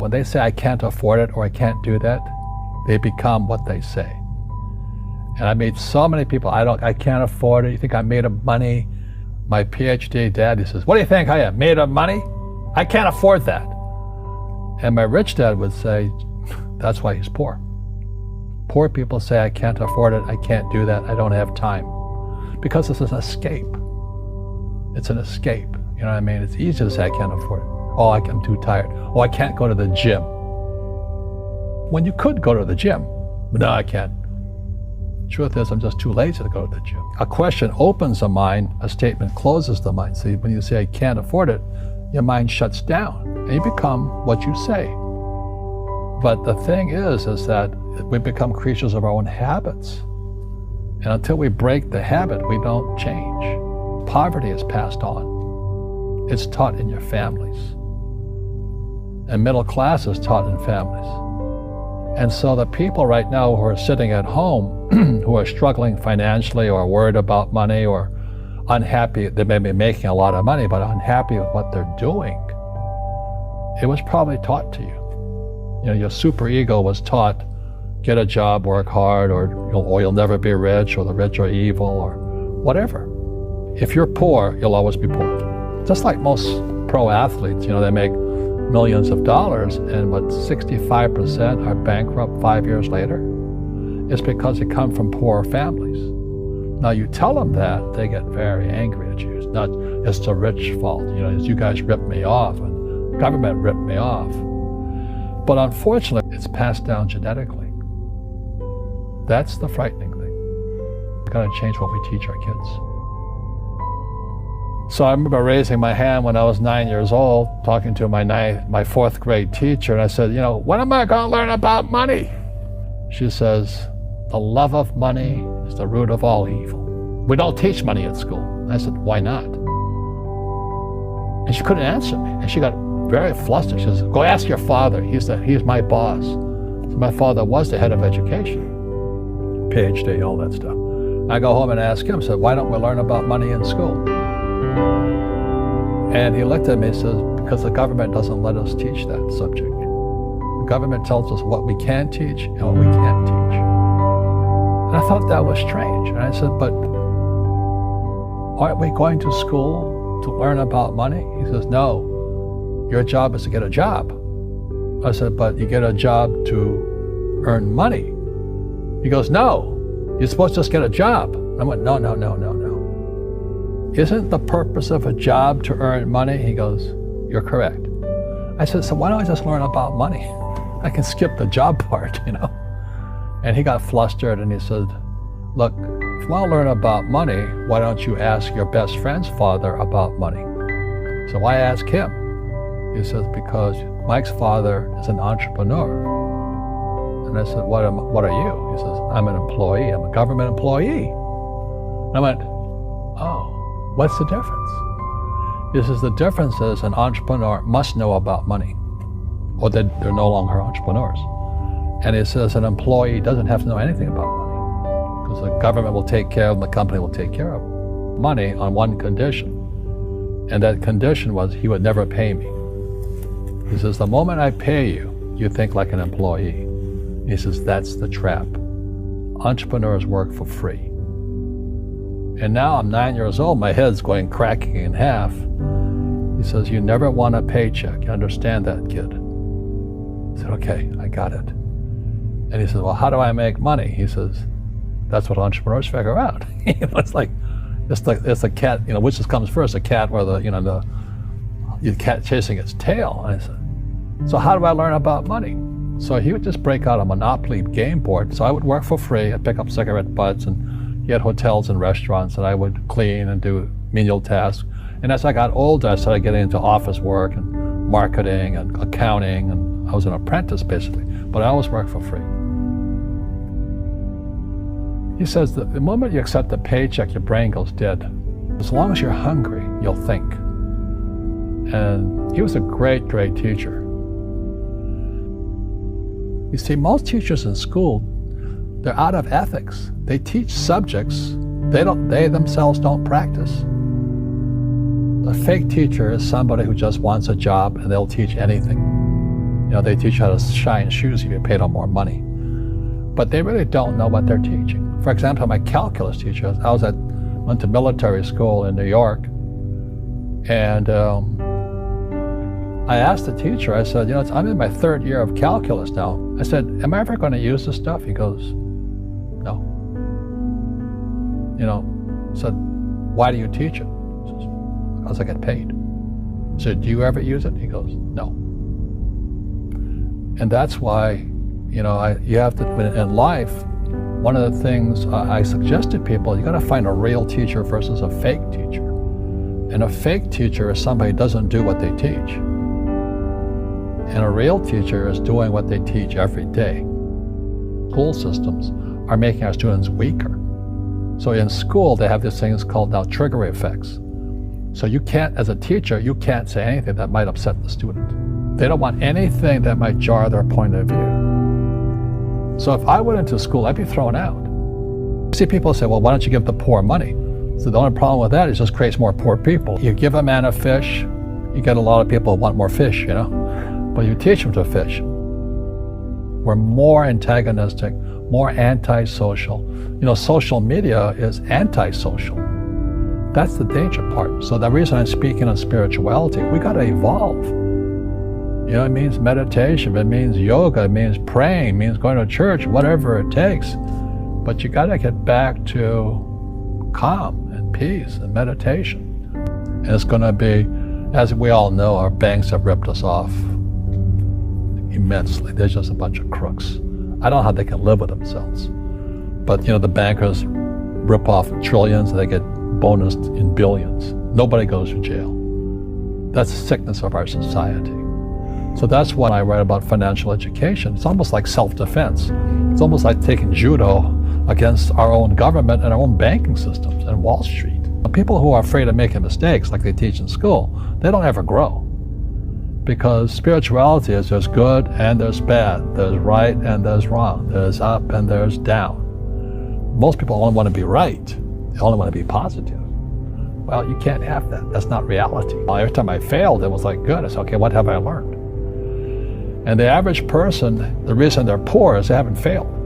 when they say I can't afford it or I can't do that, they become what they say. And I meet so many people, I can't afford it. You think I'm made of money? My PhD dad, he says, what do you think I am, made of money? I can't afford that. And my rich dad would say, that's why he's poor. Poor people say, I can't afford it, I can't do that, I don't have time. Because it's an escape. It's an escape, you know what I mean? It's easy to say, I can't afford it. Oh, I'm too tired. Oh, I can't go to the gym. When you could go to the gym, but no, I can't. Truth is, I'm just too lazy to go to the gym. A question opens the mind, a statement closes the mind. See, when you say, I can't afford it, your mind shuts down and you become what you say. But the thing is that we become creatures of our own habits. And until we break the habit, we don't change. Poverty is passed on. It's taught in your families. And middle class is taught in families. And so the people right now who are sitting at home, who are struggling financially or worried about money or unhappy, they may be making a lot of money, but unhappy with what they're doing, it was probably taught to you. You know, your superego was taught, get a job, work hard, or you'll never be rich, or the rich are evil, or whatever. If you're poor, you'll always be poor. Just like most pro athletes, they make millions of dollars, and 65% are bankrupt 5 years later. It's because they come from poor families. Now you tell them that, they get very angry at you. It's not, it's the rich fault. You guys ripped me off, and the government ripped me off. But unfortunately, it's passed down genetically. That's the frightening thing. We've got to change what we teach our kids. So I remember raising my hand when I was 9 years old, talking to my fourth grade teacher, and I said, when am I going to learn about money? She says, the love of money is the root of all evil. We don't teach money at school. I said, why not? And she couldn't answer me, and she got very flustered. She says, go ask your father. He's my boss. So my father was the head of education, PhD, all that stuff. I go home and ask him, said, why don't we learn about money in school? And he looked at me and says, because the government doesn't let us teach that subject. The government tells us what we can teach and what we can't teach. And I thought that was strange. And I said, but aren't we going to school to learn about money? He says, no, your job is to get a job. I said, but you get a job to earn money. He goes, no, you're supposed to just get a job. I went, no. Isn't the purpose of a job to earn money? He goes, you're correct. I said, so why don't I just learn about money? I can skip the job part, And he got flustered and he said, look, if you want to learn about money, why don't you ask your best friend's father about money? So why ask him? He says, because Mike's father is an entrepreneur. And I said, what are you? He says, I'm an employee, I'm a government employee. And I went, oh. What's the difference? He says the difference is an entrepreneur must know about money, or they're no longer entrepreneurs. And he says an employee doesn't have to know anything about money, because the government will take care of them, the company will take care of them. Money on one condition, and that condition was he would never pay me. He says the moment I pay you, you think like an employee. He says that's the trap. Entrepreneurs work for free. And now I'm 9 years old, my head's cracking in half. He says, you never want a paycheck. You understand that, kid? I said, okay, I got it. And he says, well, how do I make money? He says, that's what entrepreneurs figure out. It's like a cat, which comes first, a cat or the cat chasing its tail. And I said, so how do I learn about money? So he would just break out a Monopoly game board. So I would work for free. I'd pick up cigarette butts, and he had hotels and restaurants, and I would clean and do menial tasks. And as I got older, I started getting into office work and marketing and accounting, and I was an apprentice basically, but I always worked for free. He says that the moment you accept a paycheck, your brain goes dead. As long as you're hungry, you'll think. And he was a great, great teacher. You see, most teachers in school, they're out of ethics. They teach subjects they themselves don't practice. A fake teacher is somebody who just wants a job and they'll teach anything. they teach you how to shine shoes if you pay them more money. But they really don't know what they're teaching. For example, my calculus teacher, went to military school in New York, and I asked the teacher, I said, I'm in my 3rd year of calculus now. I said, am I ever going to use this stuff? He goes, no. I said, why do you teach it? He says, because I get paid. I said, do you ever use it? He goes, no. And that's why, you have to, in life, one of the things I suggest to people, you got to find a real teacher versus a fake teacher. And a fake teacher is somebody who doesn't do what they teach. And a real teacher is doing what they teach every day. School systems are making our students weaker. So in school, they have these things called now trigger effects. So you can't, as a teacher, you can't say anything that might upset the student. They don't want anything that might jar their point of view. So if I went into school, I'd be thrown out. I see people say, well, why don't you give the poor money? So the only problem with that is it just creates more poor people. You give a man a fish, you get a lot of people who want more fish, But you teach them to fish. We're more antagonistic, more antisocial. Social media is antisocial. That's the danger part. So the reason I'm speaking on spirituality, we got to evolve. It means meditation, it means yoga, it means praying, it means going to church, whatever it takes. But you got to get back to calm and peace and meditation. And it's going to be, as we all know, our banks have ripped us off immensely. They're just a bunch of crooks. I don't know how they can live with themselves. But the bankers rip off trillions and they get bonused in billions. Nobody goes to jail. That's the sickness of our society. So that's why I write about financial education. It's almost like self-defense. It's almost like taking judo against our own government and our own banking systems and Wall Street. People who are afraid of making mistakes, like they teach in school, they don't ever grow. Because spirituality is there's good and there's bad, there's right and there's wrong, there's up and there's down. Most people only want to be right, they only want to be positive. Well, you can't have that, that's not reality. Every time I failed, it was like, good, I said, okay, what have I learned? And the average person, the reason they're poor is they haven't failed.